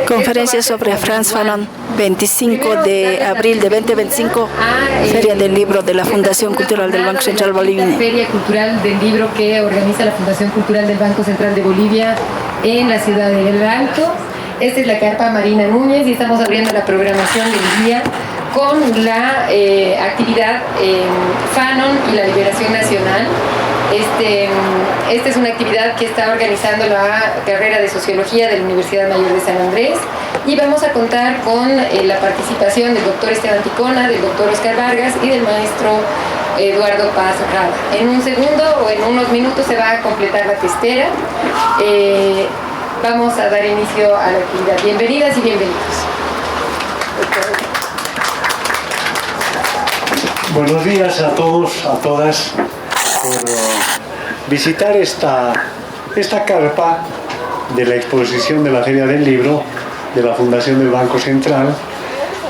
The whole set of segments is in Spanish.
Conferencia sobre Frantz Fanon, 25 de abril de 2025, Feria del Libro de la Fundación Cultural del Banco Central Boliviano. Feria Cultural del Libro que organiza la Fundación Cultural del Banco Central de Bolivia en la ciudad de El Alto. Esta es la carpa Marina Núñez y estamos abriendo la programación del día con la actividad Fanon y la Liberación Nacional. Esta es una actividad que está organizando la carrera de Sociología de la Universidad Mayor de San Andrés y vamos a contar con la participación del doctor Esteban Ticona, del doctor Oscar Vargas y del maestro Eduardo Paz Rada. En un segundo o en unos minutos se va a completar la testera. Vamos a dar inicio a la actividad. Bienvenidas y bienvenidos. Buenos días a todos, a todas, por visitar esta carpa de la exposición de la Feria del Libro de la Fundación del Banco Central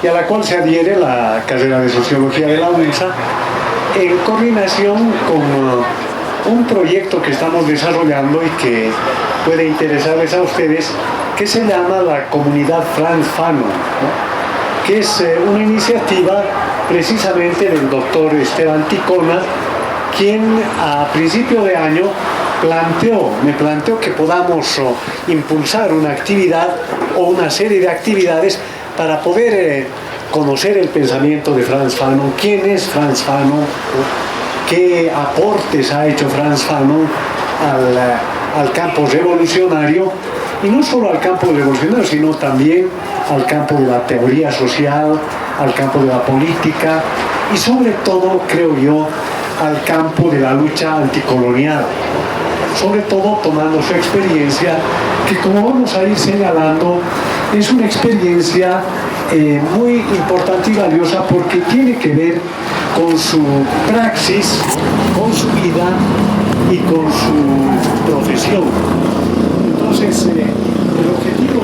y a la cual se adhiere la carrera de Sociología de la UNSA en coordinación con un proyecto que estamos desarrollando y que puede interesarles a ustedes, que se llama la Comunidad Frantz Fanon, ¿no? Que es una iniciativa precisamente del doctor Esteban Ticona, quien a principio de año me planteó que podamos impulsar una actividad o una serie de actividades para poder conocer el pensamiento de Frantz Fanon, quién es Frantz Fanon, qué aportes ha hecho Frantz Fanon al campo revolucionario, y no solo al campo revolucionario, sino también al campo de la teoría social, al campo de la política y sobre todo, creo yo, al campo de la lucha anticolonial, sobre todo tomando su experiencia, que como vamos a ir señalando, es una experiencia muy importante y valiosa porque tiene que ver con su praxis, con su vida y con su profesión. Entonces, el objetivo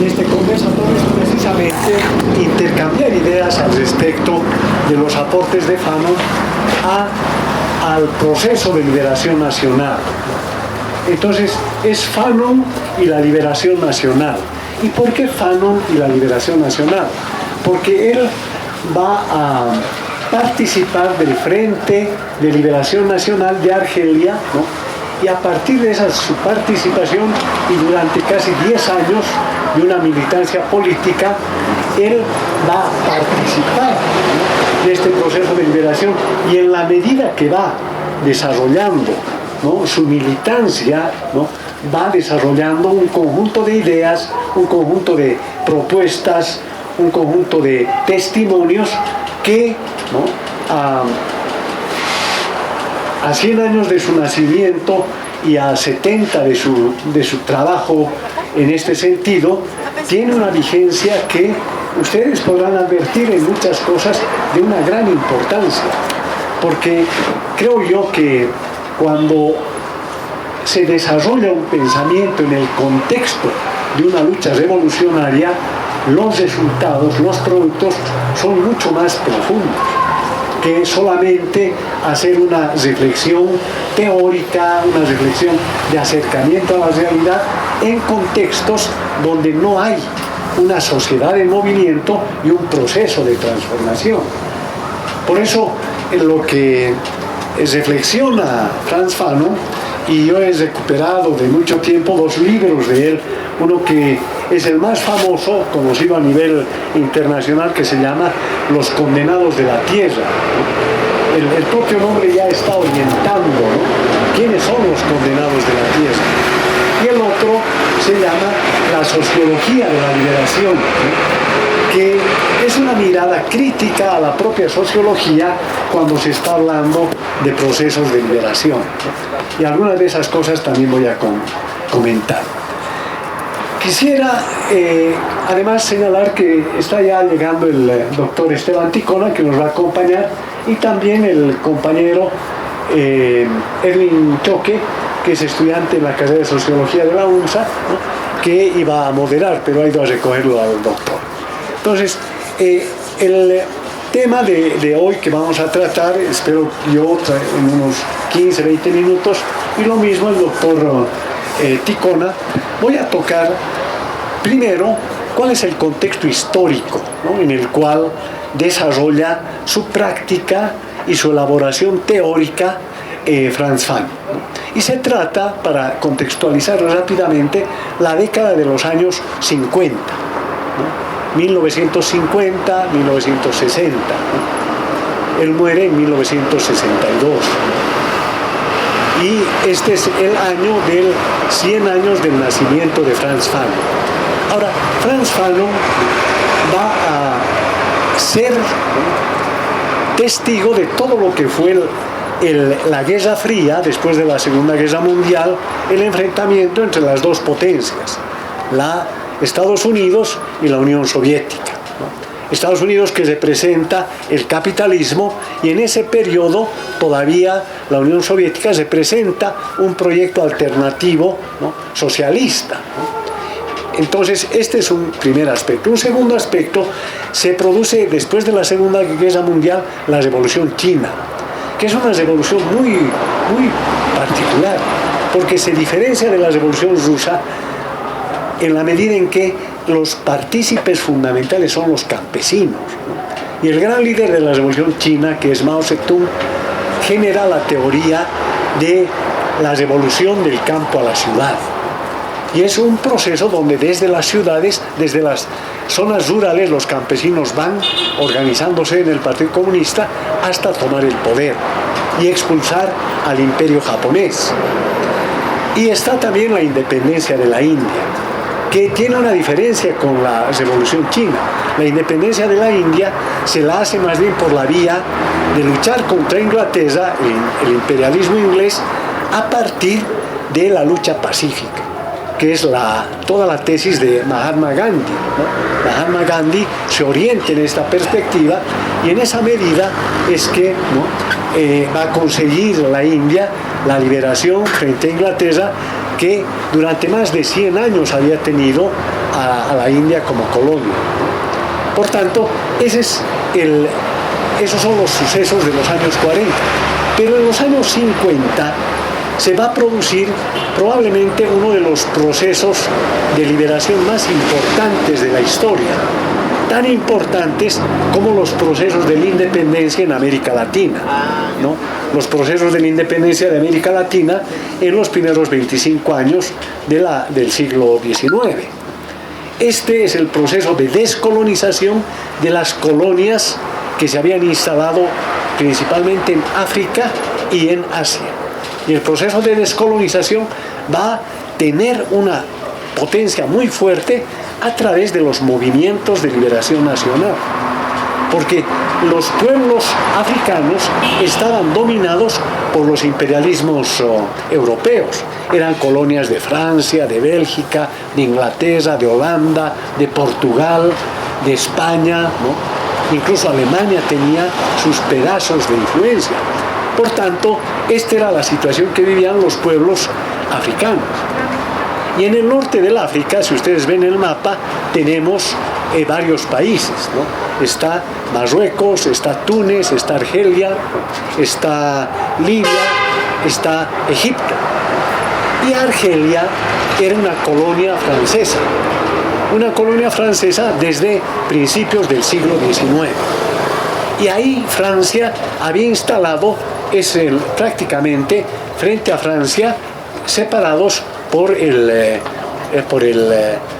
de este conversatorio es precisamente intercambiar ideas al respecto de los aportes de Fanon al proceso de liberación nacional. Entonces, es Fanon y la liberación nacional. ¿Y por qué Fanon y la liberación nacional? Porque él va a participar del Frente de Liberación Nacional de Argelia, ¿no? Y a partir de su participación y durante casi 10 años de una militancia política, él va a participar, ¿no?, de este proceso de liberación, y en la medida que va desarrollando, ¿no?, su militancia, ¿no?, va desarrollando un conjunto de ideas, un conjunto de propuestas, un conjunto de testimonios que, ¿no?, a 100 años de su nacimiento y a 70 de su trabajo en este sentido, tiene una vigencia que ustedes podrán advertir en muchas cosas de una gran importancia, porque creo yo que cuando se desarrolla un pensamiento en el contexto de una lucha revolucionaria, los resultados, los productos son mucho más profundos que solamente hacer una reflexión teórica, una reflexión de acercamiento a la realidad en contextos donde no hay una sociedad en movimiento y un proceso de transformación. Por eso, en lo que reflexiona Frantz Fanon, y yo he recuperado de mucho tiempo 2 libros de él, uno que es el más famoso, conocido a nivel internacional, que se llama Los Condenados de la Tierra. El propio nombre ya está orientando, ¿no?, quiénes son los condenados de la Tierra. Y el otro se llama La Sociología de la Liberación, ¿no?, que es una mirada crítica a la propia sociología cuando se está hablando de procesos de liberación, ¿no? Y algunas de esas cosas también voy a comentar. Quisiera además señalar que está ya llegando el doctor Esteban Ticona, que nos va a acompañar, y también el compañero Edwin Choque, que es estudiante en la carrera de Sociología de la UNSA, ¿no?, que iba a moderar, pero ha ido a recogerlo al doctor. Entonces, el tema de hoy que vamos a tratar, espero yo en unos 15, 20 minutos, y lo mismo el doctor ticona, voy a tocar primero cuál es el contexto histórico, ¿no?, en el cual desarrolla su práctica y su elaboración teórica Frantz Fanon, ¿no? Y se trata, para contextualizar rápidamente, la década de los años 50, ¿no? 1950, 1960, ¿no? Él muere en 1962. Y este es el año del 100 años del nacimiento de Frantz Fanon. Ahora, Frantz Fanon va a ser testigo de todo lo que fue la Guerra Fría, después de la Segunda Guerra Mundial, el enfrentamiento entre las dos potencias, Estados Unidos y la Unión Soviética, ¿no? Estados Unidos, que representa el capitalismo, y en ese periodo todavía la Unión Soviética representa un proyecto alternativo, ¿no?, socialista, ¿no? Entonces, este es un primer aspecto. Un segundo aspecto, se produce después de la Segunda Guerra Mundial la Revolución China, que es una revolución muy particular, porque se diferencia de la Revolución Rusa en la medida en que los partícipes fundamentales son los campesinos, ¿no? Y el gran líder de la Revolución China, que es Mao Zedong, genera la teoría de la revolución del campo a la ciudad. Y es un proceso donde desde las ciudades, desde las zonas rurales, los campesinos van organizándose en el Partido Comunista hasta tomar el poder y expulsar al imperio japonés. Y está también la independencia de la India, que tiene una diferencia con la Revolución China. La independencia de la India se la hace más bien por la vía de luchar contra Inglaterra, el imperialismo inglés, a partir de la lucha pacífica, que es toda la tesis de Mahatma Gandhi, ¿no? Mahatma Gandhi se orienta en esta perspectiva, y en esa medida es que, ¿no?, va a conseguir la India la liberación frente a Inglaterra, que durante más de 100 años había tenido a la India como colonia. Por tanto, esos son los sucesos de los años 40. Pero en los años 50 se va a producir probablemente uno de los procesos de liberación más importantes de la historia, tan importantes como los procesos de la independencia en América Latina, ¿no? Los procesos de la independencia de América Latina en los primeros 25 años del siglo XIX. Este es el proceso de descolonización de las colonias que se habían instalado principalmente en África y en Asia. Y el proceso de descolonización va a tener una potencia muy fuerte a través de los movimientos de liberación nacional, porque los pueblos africanos estaban dominados por los imperialismos europeos. Eran colonias de Francia, de Bélgica, de Inglaterra, de Holanda, de Portugal, de España, ¿no? Incluso Alemania tenía sus pedazos de influencia. Por tanto, esta era la situación que vivían los pueblos africanos. Y en el norte del África, si ustedes ven el mapa, tenemos varios países, ¿no? Está Marruecos, está Túnez, está Argelia, está Libia, está Egipto. Y Argelia era una colonia francesa desde principios del siglo XIX. Y ahí Francia había instalado, prácticamente frente a Francia, separados por el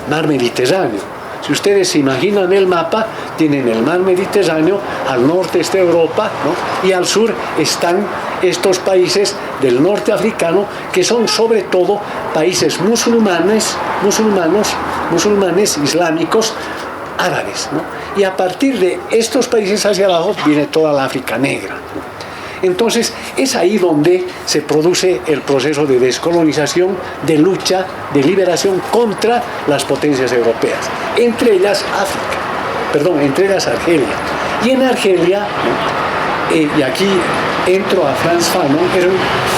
mar Mediterráneo. Si ustedes se imaginan el mapa, tienen el mar Mediterráneo, al norte está Europa, ¿no? Y al sur están estos países del norte africano, que son sobre todo países musulmanes islámicos, árabes, ¿no? Y a partir de estos países hacia abajo viene toda la África negra, ¿no? Entonces, es ahí donde se produce el proceso de descolonización, de lucha, de liberación contra las potencias europeas, entre ellas Argelia. Y en Argelia, ¿no? Y aquí entro a Frantz Fanon,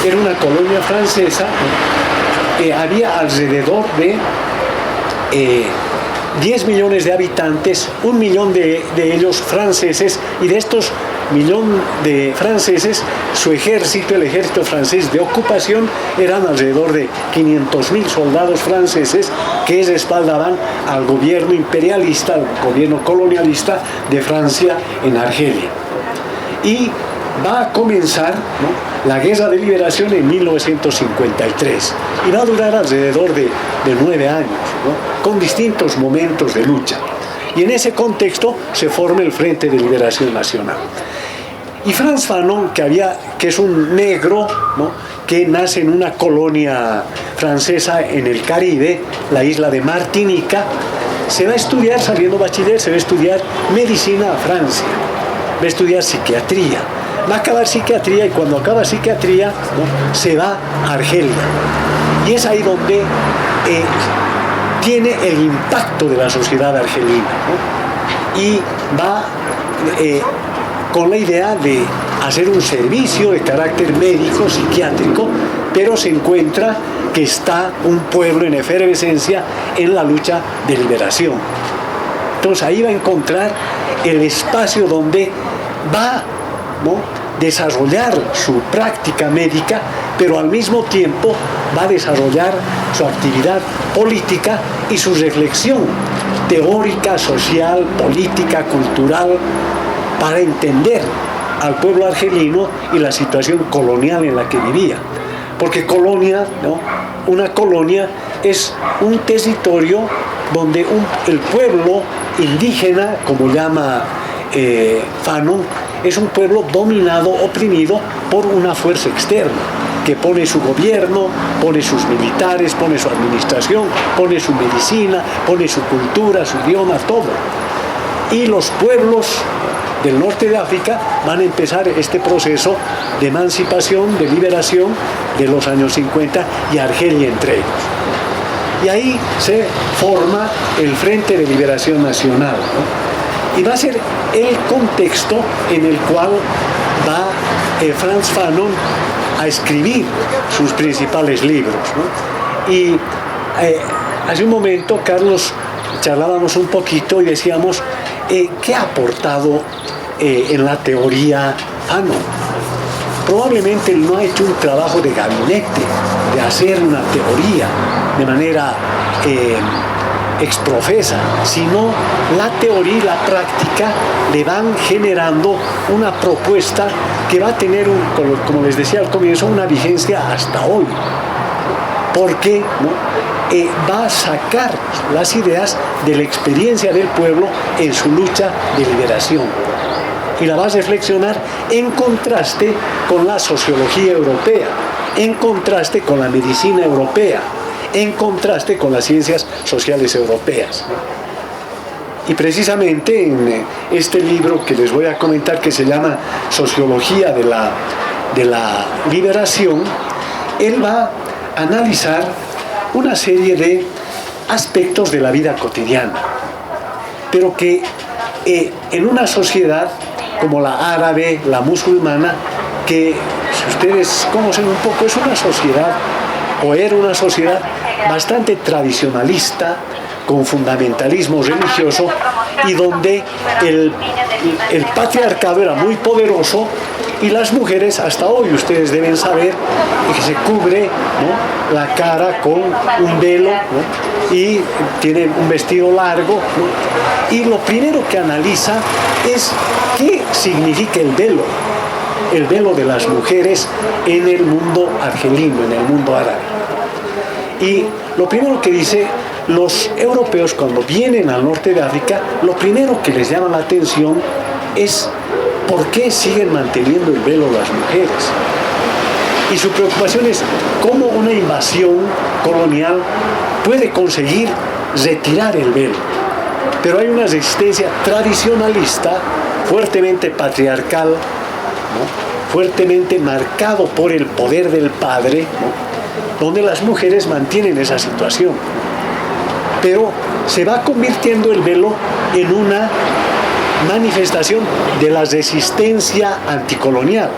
era una colonia francesa, ¿no? Había alrededor de 10 millones de habitantes, 1 millón de ellos franceses, y de estos millón de franceses, su ejército, el ejército francés de ocupación, eran alrededor de 500.000 soldados franceses que respaldaban al gobierno imperialista, al gobierno colonialista de Francia en Argelia. Y va a comenzar, ¿no?, la Guerra de Liberación en 1953 y va a durar alrededor de 9 años, ¿no?, con distintos momentos de lucha. Y en ese contexto se forma el Frente de Liberación Nacional. Y Frantz Fanon, que es un negro, ¿no?, que nace en una colonia francesa en el Caribe, la isla de Martinica, se va a estudiar, saliendo bachiller, se va a estudiar medicina a Francia, va a estudiar psiquiatría, va a acabar psiquiatría y cuando acaba psiquiatría, ¿no?, se va a Argelia. Y es ahí donde tiene el impacto de la sociedad argelina, ¿no? Y va con la idea de hacer un servicio de carácter médico, psiquiátrico, pero se encuentra que está un pueblo en efervescencia en la lucha de liberación. Entonces ahí va a encontrar el espacio donde va, ¿no?, desarrollar su práctica médica, pero al mismo tiempo va a desarrollar su actividad política y su reflexión teórica, social, política, cultural, para entender al pueblo argelino y la situación colonial en la que vivía. Porque colonia, ¿no?, una colonia es un territorio donde el pueblo indígena, como llama Fanon, es un pueblo dominado, oprimido por una fuerza externa, que pone su gobierno, pone sus militares, pone su administración, pone su medicina, pone su cultura, su idioma, todo. Y los pueblos del norte de África van a empezar este proceso de emancipación, de liberación de los años 50 y Argelia entre ellos. Y ahí se forma el Frente de Liberación Nacional, ¿no? Y va a ser el contexto en el cual va Frantz Fanon a escribir sus principales libros, ¿no? Y hace un momento, Carlos, charlábamos un poquito y decíamos, ¿qué ha aportado en la teoría Fanon? Probablemente él no ha hecho un trabajo de gabinete, de hacer una teoría de manera exprofesa, sino la teoría y la práctica le van generando una propuesta que va a tener, como les decía al comienzo, una vigencia hasta hoy, porque, ¿no?, va a sacar las ideas de la experiencia del pueblo en su lucha de liberación y la va a reflexionar en contraste con la sociología europea, en contraste con la medicina europea, en contraste con las ciencias sociales europeas. Y precisamente en este libro que les voy a comentar, que se llama Sociología de la Liberación, él va a analizar una serie de aspectos de la vida cotidiana, pero que en una sociedad como la árabe, la musulmana, que si ustedes conocen un poco, es una sociedad, o era una sociedad bastante tradicionalista, con fundamentalismo religioso, y donde el patriarcado era muy poderoso y las mujeres, hasta hoy ustedes deben saber, que se cubre, ¿no?, la cara con un velo, ¿no?, y tiene un vestido largo, ¿no? Y lo primero que analiza es qué significa el velo de las mujeres en el mundo argelino, en el mundo árabe. Y lo primero que dice, los europeos cuando vienen al norte de África, lo primero que les llama la atención es por qué siguen manteniendo el velo las mujeres. Y su preocupación es cómo una invasión colonial puede conseguir retirar el velo. Pero hay una resistencia tradicionalista, fuertemente patriarcal, ¿no?, fuertemente marcado por el poder del padre, ¿no?, donde las mujeres mantienen esa situación. Pero se va convirtiendo el velo en una manifestación de la resistencia anticolonial.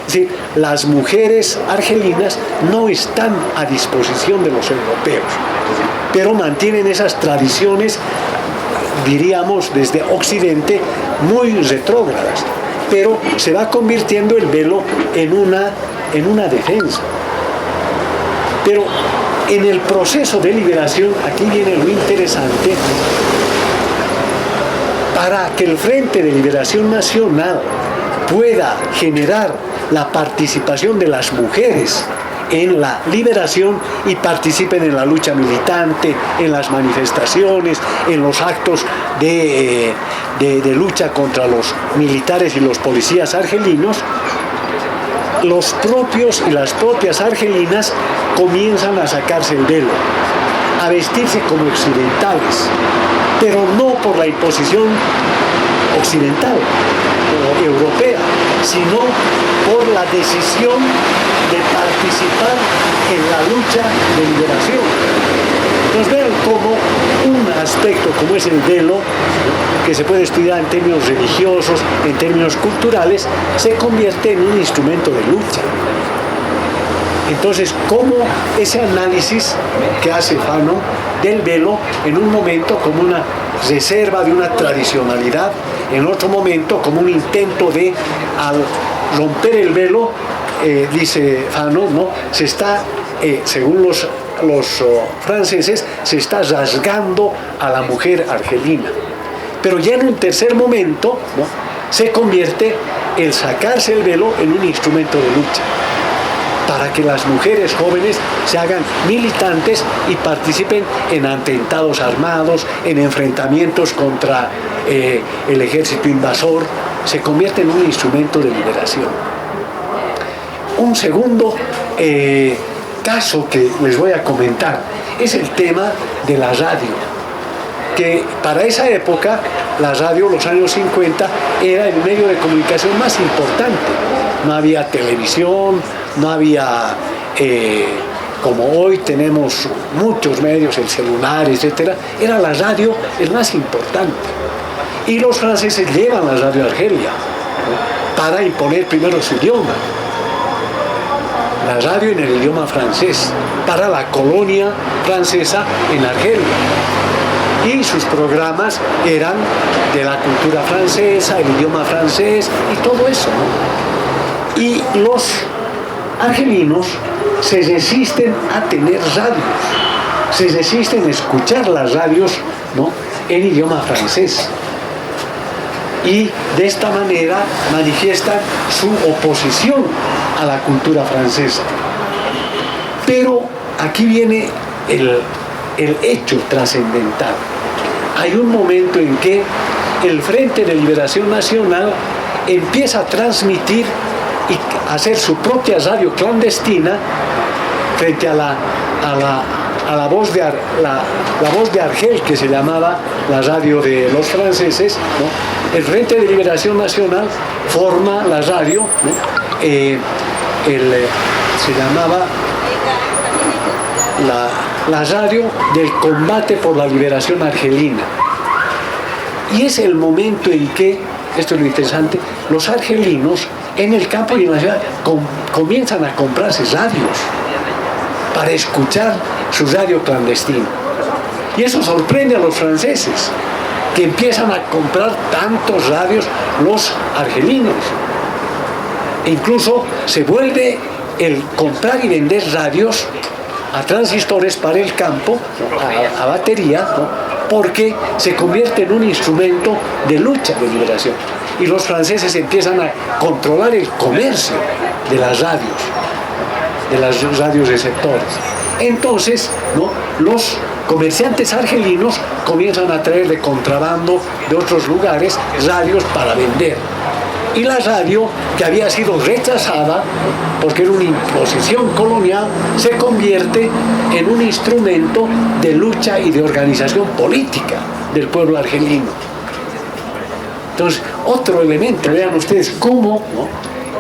Es decir, las mujeres argelinas no están a disposición de los europeos, pero mantienen esas tradiciones, diríamos desde Occidente, muy retrógradas. pero se va convirtiendo el velo en una defensa. Pero en el proceso de liberación, aquí viene lo interesante, para que el Frente de Liberación Nacional pueda generar la participación de las mujeres en la liberación y participen en la lucha militante, en las manifestaciones, en los actos de lucha contra los militares y los policías argelinos, los propios y las propias argelinas comienzan a sacarse el velo, a vestirse como occidentales, pero no por la imposición occidental o europea, sino por la decisión de participar en la lucha de liberación. Entonces vean cómo un aspecto como es el velo, que se puede estudiar en términos religiosos, en términos culturales, se convierte en un instrumento de lucha. Entonces, cómo ese análisis que hace Fano del velo, en un momento como una reserva de una tradicionalidad, en otro momento como un intento de, al romper el velo, dice Fano, ¿no? Se está, según los franceses, se está rasgando a la mujer argelina. Pero ya en un tercer momento, ¿no?, se convierte el sacarse el velo en un instrumento de lucha, para que las mujeres jóvenes se hagan militantes y participen en atentados armados, en enfrentamientos contra el ejército invasor. Se convierte en un instrumento de liberación. Un segundo caso que les voy a comentar es el tema de la radio, que para esa época la radio, los años 50, era el medio de comunicación más importante. No había televisión, no había, como hoy tenemos muchos medios, el celular, etc. Era la radio el más importante. Y los franceses llevan la radio a Argelia, ¿no?, para imponer primero su idioma. La radio en el idioma francés, para la colonia francesa en Argelia. Y sus programas eran de la cultura francesa, el idioma francés y todo eso, ¿no? Y los argelinos se resisten a tener radios, se resisten a escuchar las radios, ¿no?, en idioma francés. Y de esta manera manifiestan su oposición a la cultura francesa. Pero aquí viene el hecho trascendental. Hay un momento en que el Frente de Liberación Nacional empieza a transmitir y hacer su propia radio clandestina frente a la voz de Argel, que se llamaba la radio de los franceses, ¿no? El Frente de Liberación Nacional forma la radio, ¿no? Se llamaba la radio del combate por la liberación argelina. Y es el momento en que, esto es lo interesante, los argelinos en el campo y en la ciudad comienzan a comprarse radios para escuchar su radio clandestino. Y eso sorprende a los franceses, que empiezan a comprar tantos radios los argelinos. E incluso se vuelve el comprar y vender radios a transistores para el campo, a batería, ¿no?, porque se convierte en un instrumento de lucha de liberación. Y los franceses empiezan a controlar el comercio de las radios receptores. Entonces, ¿no?, los comerciantes argelinos comienzan a traer de contrabando de otros lugares radios para vender. Y la radio, que había sido rechazada porque era una imposición colonial, se convierte en un instrumento de lucha y de organización política del pueblo argelino. Entonces, otro elemento, vean ustedes cómo, ¿no?,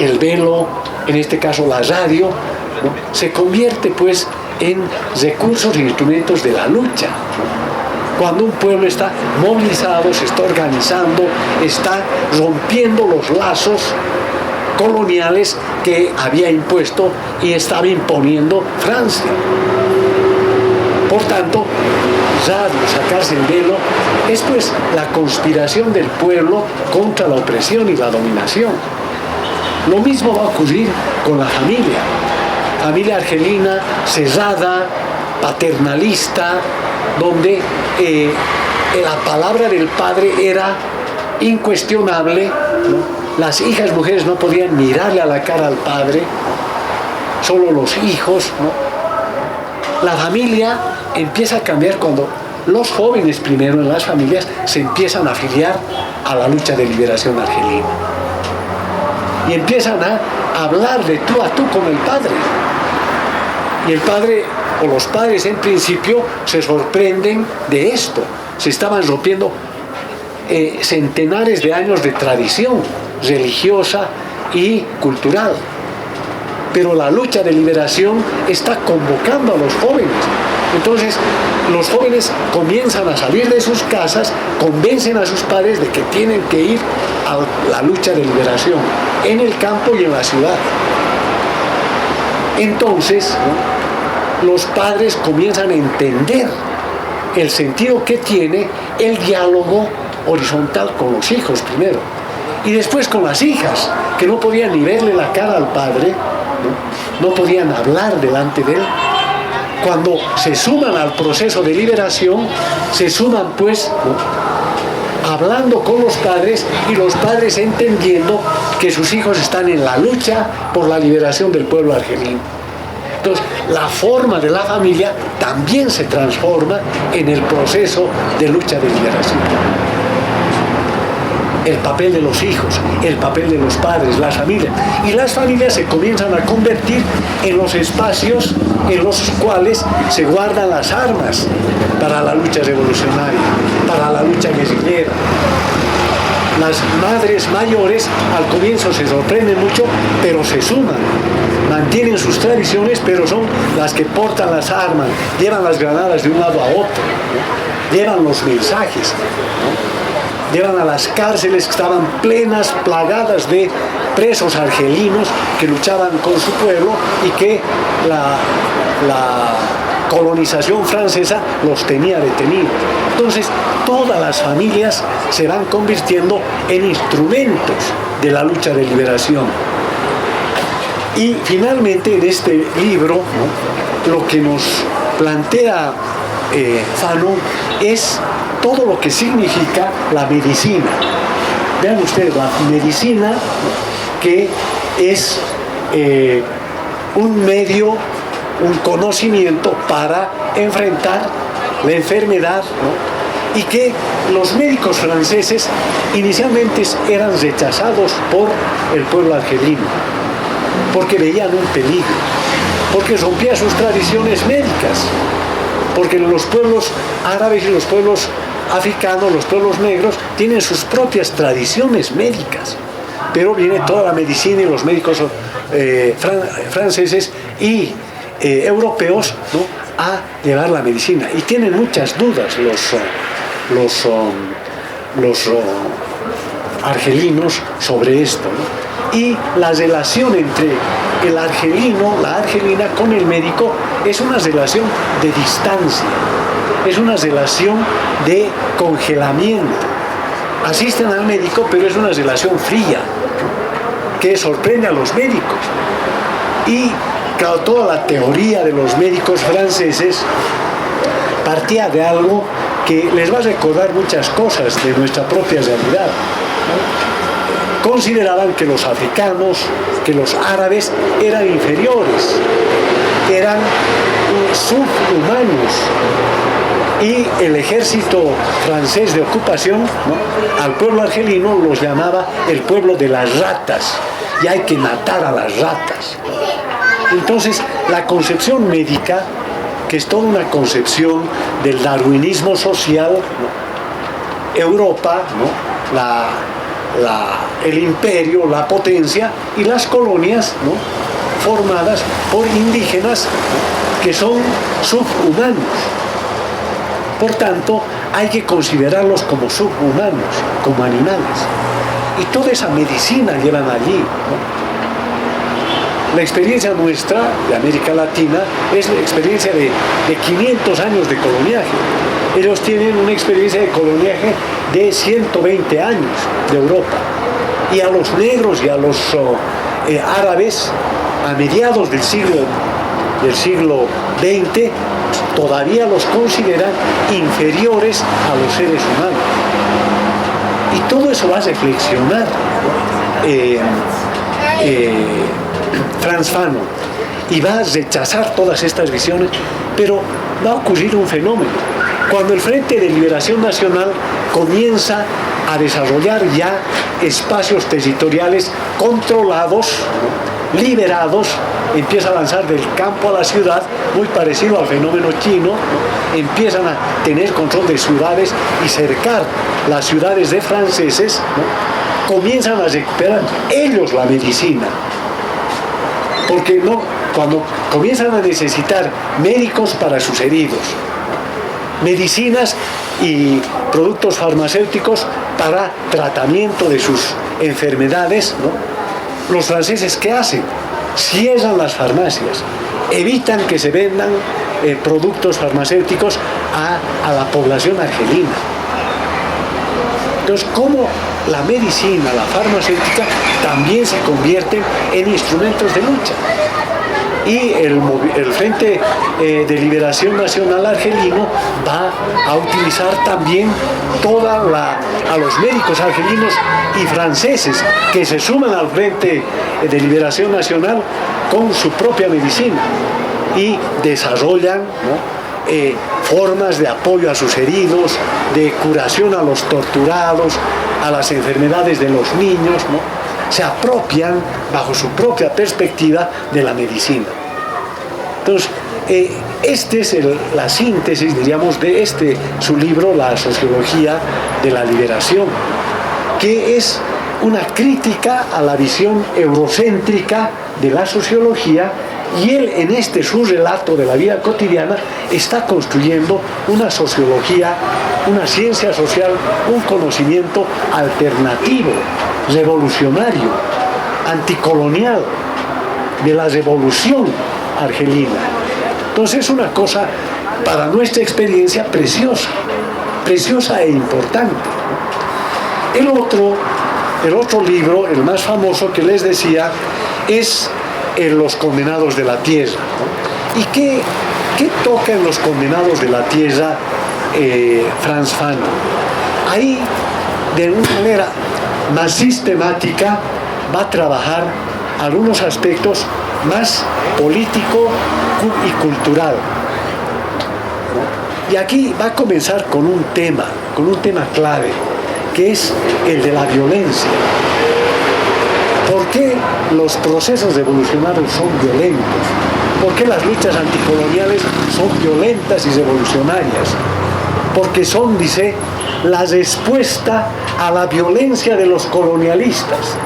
el velo, en este caso la radio, ¿no?, se convierte pues en recursos e instrumentos de la lucha, ¿no? Cuando un pueblo está movilizado, se está organizando, está rompiendo los lazos coloniales que había impuesto y estaba imponiendo Francia. Por tanto, rasgos, sacarse el velo, es pues la conspiración del pueblo contra la opresión y la dominación. Lo mismo va a ocurrir con la familia argelina, cerrada, paternalista, donde la palabra del padre era incuestionable, ¿no? Las hijas mujeres no podían mirarle a la cara al padre, solo los hijos, ¿no? La familia empieza a cambiar cuando los jóvenes primero en las familias se empiezan a afiliar a la lucha de liberación argelina. Y empiezan a hablar de tú a tú con el padre. Y el padre, o los padres en principio, se sorprenden de esto. Se estaban rompiendo centenares de años de tradición religiosa y cultural. Pero la lucha de liberación está convocando a los jóvenes. Entonces, los jóvenes comienzan a salir de sus casas, convencen a sus padres de que tienen que ir a la lucha de liberación, en el campo y en la ciudad. Entonces, ¿no?, los padres comienzan a entender el sentido que tiene el diálogo horizontal con los hijos primero, y después con las hijas, que no podían ni verle la cara al padre, no podían hablar delante de él. Cuando se suman al proceso de liberación, se suman pues, ¿no?, hablando con los padres, y los padres entendiendo que sus hijos están en la lucha por la liberación del pueblo argelino. Entonces, la forma de la familia también se transforma en el proceso de lucha de liberación. El papel de los hijos, el papel de los padres, las familias. Y las familias se comienzan a convertir en los espacios en los cuales se guardan las armas para la lucha revolucionaria, para la lucha guerrillera. Las madres mayores al comienzo se sorprenden mucho, pero se suman, mantienen sus tradiciones, pero son las que portan las armas, llevan las granadas de un lado a otro, ¿no?, llevan los mensajes, ¿no?, llevan a las cárceles que estaban plenas, plagadas de presos argelinos que luchaban con su pueblo y que la colonización francesa los tenía detenidos. Entonces, todas las familias se van convirtiendo en instrumentos de la lucha de liberación. Y finalmente, en este libro, ¿no?, lo que nos plantea Fanon es todo lo que significa la medicina. Vean ustedes, la medicina, que es un medio, un conocimiento para enfrentar la enfermedad, ¿no?, y que los médicos franceses inicialmente eran rechazados por el pueblo argelino, porque veían un peligro, porque rompía sus tradiciones médicas, porque los pueblos árabes y los pueblos africanos, los pueblos negros, tienen sus propias tradiciones médicas, pero viene toda la medicina y los médicos franceses y europeos, ¿no?, a llevar la medicina, y tienen muchas dudas los argelinos sobre esto, ¿no? Y la relación entre el argelino, la argelina, con el médico es una relación de distancia, es una relación de congelamiento. Asisten al médico, pero es una relación fría, que sorprende a los médicos. Y claro, toda la teoría de los médicos franceses partía de algo que les va a recordar muchas cosas de nuestra propia realidad, ¿no? Consideraban que los africanos, que los árabes eran inferiores, eran subhumanos, y el ejército francés de ocupación, ¿no?, al pueblo argelino los llamaba el pueblo de las ratas, y hay que matar a las ratas. Entonces, la concepción médica, que es toda una concepción del darwinismo social, ¿no?, Europa, ¿no?, el imperio, la potencia, y las colonias, ¿no?, formadas por indígenas, ¿no?, que son subhumanos. Por tanto, hay que considerarlos como subhumanos, como animales. Y toda esa medicina llevan allí, ¿no? La experiencia nuestra, de América Latina, es la experiencia de 500 años de coloniaje. Ellos tienen una experiencia de coloniaje de 120 años de Europa. Y a los negros y a los árabes, a mediados del siglo XX, todavía los consideran inferiores a los seres humanos. Y todo eso va a reflexionar Frantz Fanon, y va a rechazar todas estas visiones, pero va a ocurrir un fenómeno. Cuando el Frente de Liberación Nacional comienza a desarrollar ya espacios territoriales controlados, liberados, empieza a avanzar del campo a la ciudad, muy parecido al fenómeno chino, empiezan a tener control de ciudades y cercar las ciudades de franceses, ¿no? Comienzan a recuperar ellos la medicina. Porque cuando comienzan a necesitar médicos para sus heridos, medicinas y productos farmacéuticos para tratamiento de sus enfermedades, ¿no? Los franceses, ¿qué hacen? Cierran las farmacias, evitan que se vendan productos farmacéuticos a la población argelina. Entonces, ¿cómo la medicina, la farmacéutica, también se convierten en instrumentos de lucha? Y el Frente de Liberación Nacional argelino va a utilizar también a los médicos argelinos y franceses que se suman al Frente de Liberación Nacional con su propia medicina y desarrollan, ¿no?, formas de apoyo a sus heridos, de curación a los torturados, a las enfermedades de los niños, ¿no? Se apropian bajo su propia perspectiva de la medicina. Entonces, esta es la síntesis, diríamos, de su libro, La Sociología de la Liberación, que es una crítica a la visión eurocéntrica de la sociología, y él, en su relato de la vida cotidiana, está construyendo una sociología, una ciencia social, un conocimiento alternativo, revolucionario, anticolonial, de la revolución argelina. Entonces es una cosa, para nuestra experiencia, preciosa e importante. El otro libro, el más famoso que les decía, es Los Condenados de la Tierra, ¿no? ¿Y qué toca en Los Condenados de la Tierra Frantz Fanon? Ahí, de una manera más sistemática, va a trabajar algunos aspectos más político y cultural, ¿no? Y aquí va a comenzar con un tema clave, que es el de la violencia. ¿Por qué los procesos revolucionarios son violentos? ¿Por qué las luchas anticoloniales son violentas y revolucionarias? Porque son, dice, la respuesta a la violencia de los colonialistas.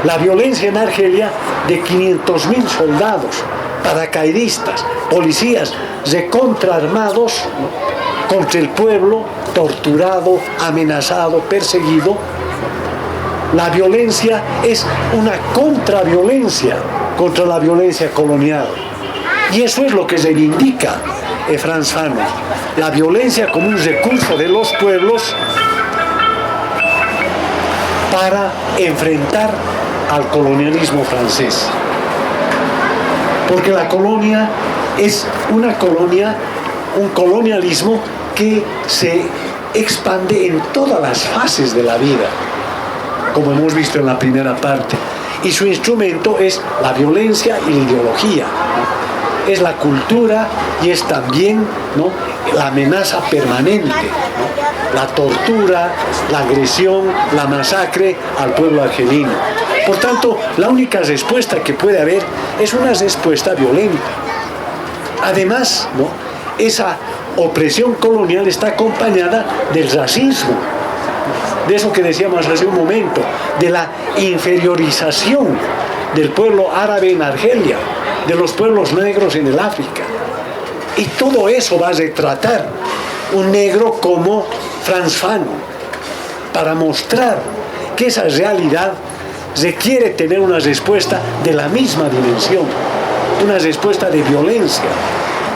La violencia en Argelia de 500.000 soldados, paracaidistas, policías recontraarmados, ¿no?, contra el pueblo, torturado, amenazado, perseguido. La violencia es una contraviolencia contra la violencia colonial. Y eso es lo que reivindica Frantz Fanon. La violencia como un recurso de los pueblos para enfrentar al colonialismo francés. Porque la colonia es un colonialismo que se expande en todas las fases de la vida, como hemos visto en la primera parte, y su instrumento es la violencia y la ideología, ¿no? Es la cultura y es también, ¿no?, la amenaza permanente, ¿no?, la tortura, la agresión, la masacre al pueblo argelino. Por tanto, la única respuesta que puede haber es una respuesta violenta. Además, ¿no?, esa opresión colonial está acompañada del racismo, de eso que decíamos hace un momento, de la inferiorización del pueblo árabe en Argelia, de los pueblos negros en el África. Y todo eso va a retratar un negro como Frantz Fanon, para mostrar que esa realidad requiere tener una respuesta de la misma dimensión, una respuesta de violencia,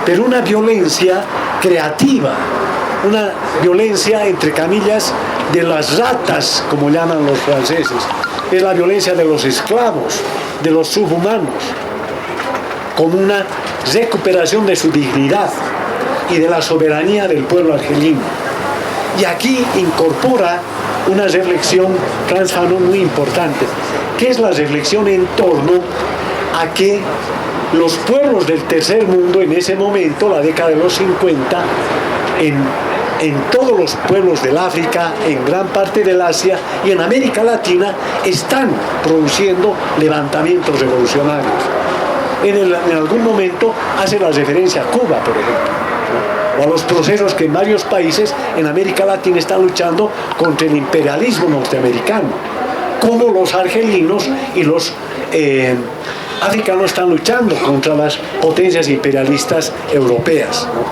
pero una violencia creativa, una violencia, entre comillas, de las ratas, como llaman los franceses. Es la violencia de los esclavos, de los subhumanos, con una recuperación de su dignidad y de la soberanía del pueblo argelino. Y aquí incorpora una reflexión Frantz Fanon muy importante, que es la reflexión en torno a que los pueblos del tercer mundo en ese momento, la década de los 50, en todos los pueblos del África, en gran parte del Asia y en América Latina, están produciendo levantamientos revolucionarios. En algún momento hace la referencia a Cuba, por ejemplo, o a los procesos que en varios países en América Latina están luchando contra el imperialismo norteamericano, como los argelinos y los africanos están luchando contra las potencias imperialistas europeas, ¿no?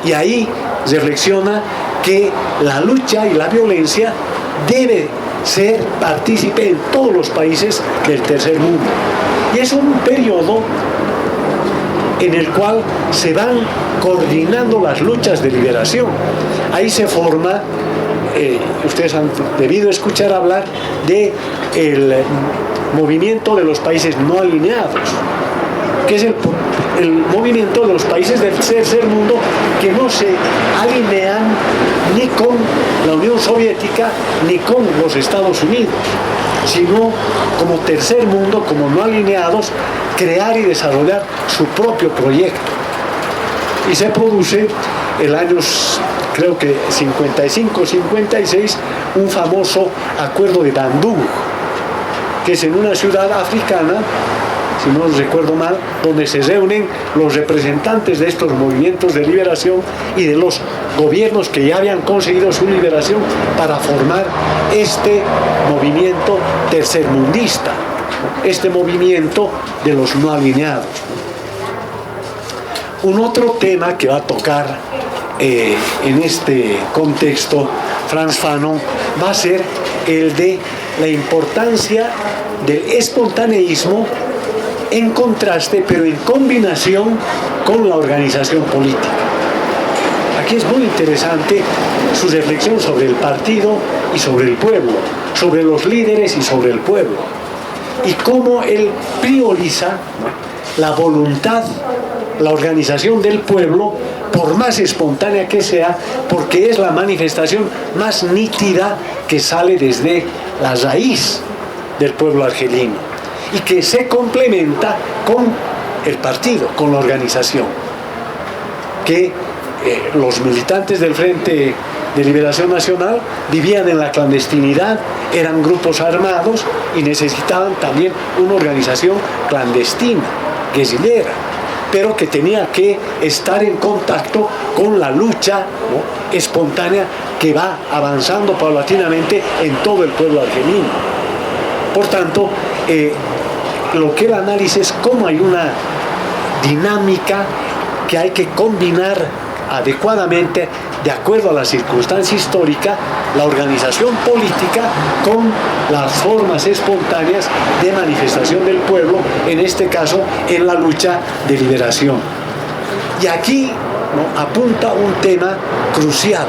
Y ahí reflexiona que la lucha y la violencia debe ser partícipe en todos los países del tercer mundo. Y es un periodo en el cual se van coordinando las luchas de liberación. Ahí se forma, ustedes han debido escuchar hablar de el movimiento de los países no alineados, que es el movimiento de los países del tercer mundo que no se alinean ni con la Unión Soviética ni con los Estados Unidos, sino como tercer mundo, como no alineados, crear y desarrollar su propio proyecto. Y se produce el año, creo que 55-56, un famoso acuerdo de Bandung, que es en una ciudad africana, si no recuerdo mal, donde se reúnen los representantes de estos movimientos de liberación y de los gobiernos que ya habían conseguido su liberación para formar este movimiento tercermundista, este movimiento de los no alineados. Un otro tema que va a tocar en este contexto Frantz Fanon va a ser el de la importancia del espontaneísmo en contraste, pero en combinación con la organización política. Aquí es muy interesante su reflexión sobre el partido y sobre el pueblo, sobre los líderes y sobre el pueblo, y cómo él prioriza la voluntad, la organización del pueblo, por más espontánea que sea, porque es la manifestación más nítida que sale desde la raíz del pueblo argelino y que se complementa con el partido, con la organización, que los militantes del Frente de Liberación Nacional vivían en la clandestinidad, eran grupos armados y necesitaban también una organización clandestina, guerrillera, pero que tenía que estar en contacto con la lucha, ¿no?, espontánea que va avanzando paulatinamente en todo el pueblo argelino. Por tanto, lo que él analiza es cómo hay una dinámica que hay que combinar adecuadamente, de acuerdo a la circunstancia histórica, la organización política con las formas espontáneas de manifestación del pueblo, en este caso en la lucha de liberación. Y aquí, ¿no?, apunta un tema crucial,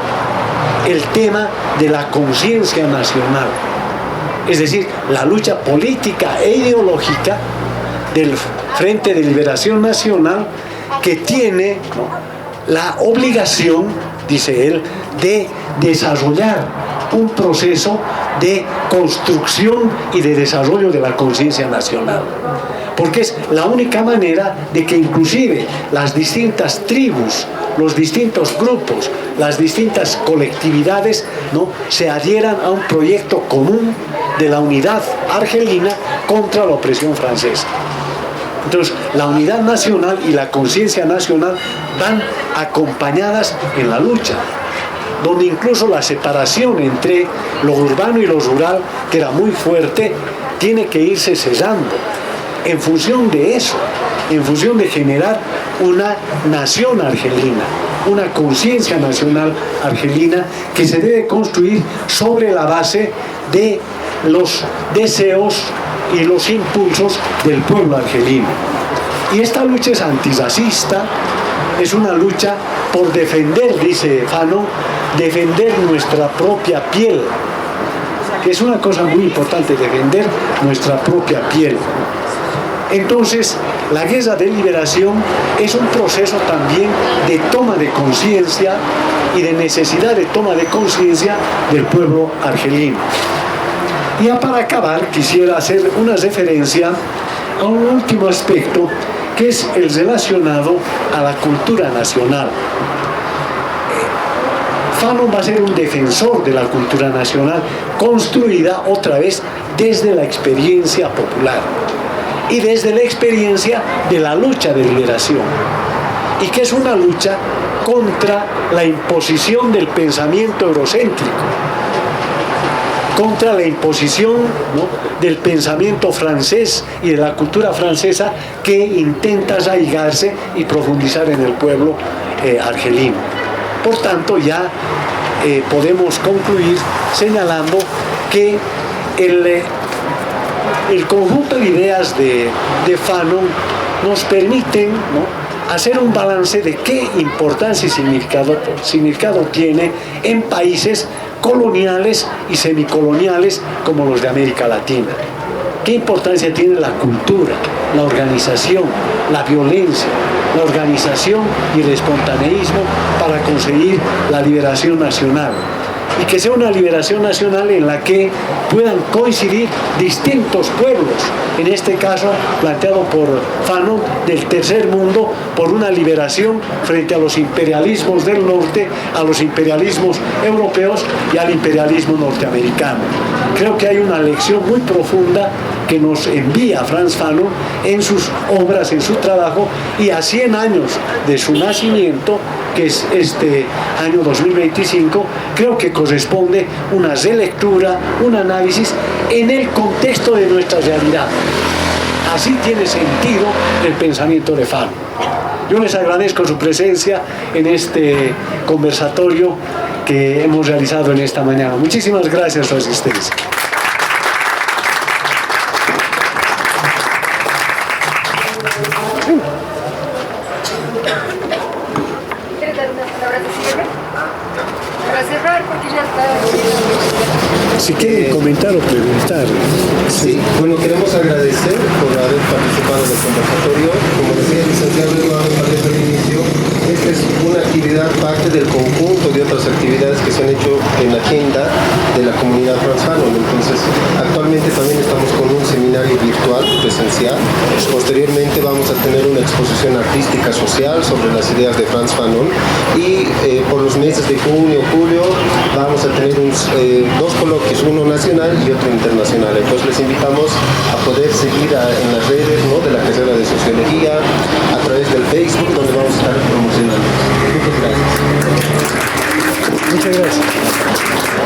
el tema de la conciencia nacional, es decir, la lucha política e ideológica del Frente de Liberación Nacional, que tiene, ¿no?, la obligación, dice él, de desarrollar un proceso de construcción y de desarrollo de la conciencia nacional, porque es la única manera de que inclusive las distintas tribus, los distintos grupos, las distintas colectividades, ¿no?, se adhieran a un proyecto común de la unidad argelina contra la opresión francesa. Entonces, la unidad nacional y la conciencia nacional van acompañadas en la lucha, donde incluso la separación entre lo urbano y lo rural, que era muy fuerte, tiene que irse cesando en función de eso, en función de generar una nación argelina, una conciencia nacional argelina que se debe construir sobre la base de los deseos y los impulsos del pueblo argelino. Y esta lucha es antirracista, es una lucha por defender, dice Fanon, defender nuestra propia piel, que es una cosa muy importante, defender nuestra propia piel. Entonces, la guerra de liberación es un proceso también de toma de conciencia y de necesidad de toma de conciencia del pueblo argelino. Y ya para acabar, quisiera hacer una referencia a un último aspecto, que es el relacionado a la cultura nacional. Fanon va a ser un defensor de la cultura nacional, construida otra vez desde la experiencia popular y desde la experiencia de la lucha de liberación, y que es una lucha contra la imposición del pensamiento eurocéntrico, contra la imposición, ¿no?, del pensamiento francés y de la cultura francesa, que intenta arraigarse y profundizar en el pueblo argelino. Por tanto, ya podemos concluir señalando que el conjunto de ideas de Fanon nos permiten, ¿no?, hacer un balance de qué importancia y significado tiene en países coloniales y semicoloniales como los de América Latina. ¿Qué importancia tiene la cultura, la organización, la violencia, la organización y el espontaneísmo para conseguir la liberación nacional? Y que sea una liberación nacional en la que puedan coincidir distintos pueblos, en este caso planteado por Fanon, del tercer mundo, por una liberación frente a los imperialismos del norte, a los imperialismos europeos y al imperialismo norteamericano. Creo que hay una lección muy profunda que nos envía Frantz Fanon en sus obras, en su trabajo, y a 100 años de su nacimiento, que es este año 2025, creo que corresponde una relectura, un análisis en el contexto de nuestra realidad. Así tiene sentido el pensamiento de Fanon. Yo les agradezco su presencia en este conversatorio que hemos realizado en esta mañana. Muchísimas gracias por su asistencia. Si quieren comentar o preguntar. Sí, bueno, queremos agradecer por haber participado del conversatorio. Como decía el licenciado al inicio, esta es una actividad parte del conjunto de otras actividades que se han hecho en la agenda de la comunidad Frantz Fanon. Entonces, actualmente también estamos con un seminario virtual presencial. Posteriormente vamos a tener una exposición artística social sobre las ideas de Frantz Fanon, y por los meses de junio, julio, vamos a tener dos coloquios, uno nacional y otro internacional. Entonces les invitamos a poder seguir en las redes, ¿no?, de la carrera de Sociología, a través del Facebook, donde vamos a estar promocionando. Muchas gracias. Muchas gracias.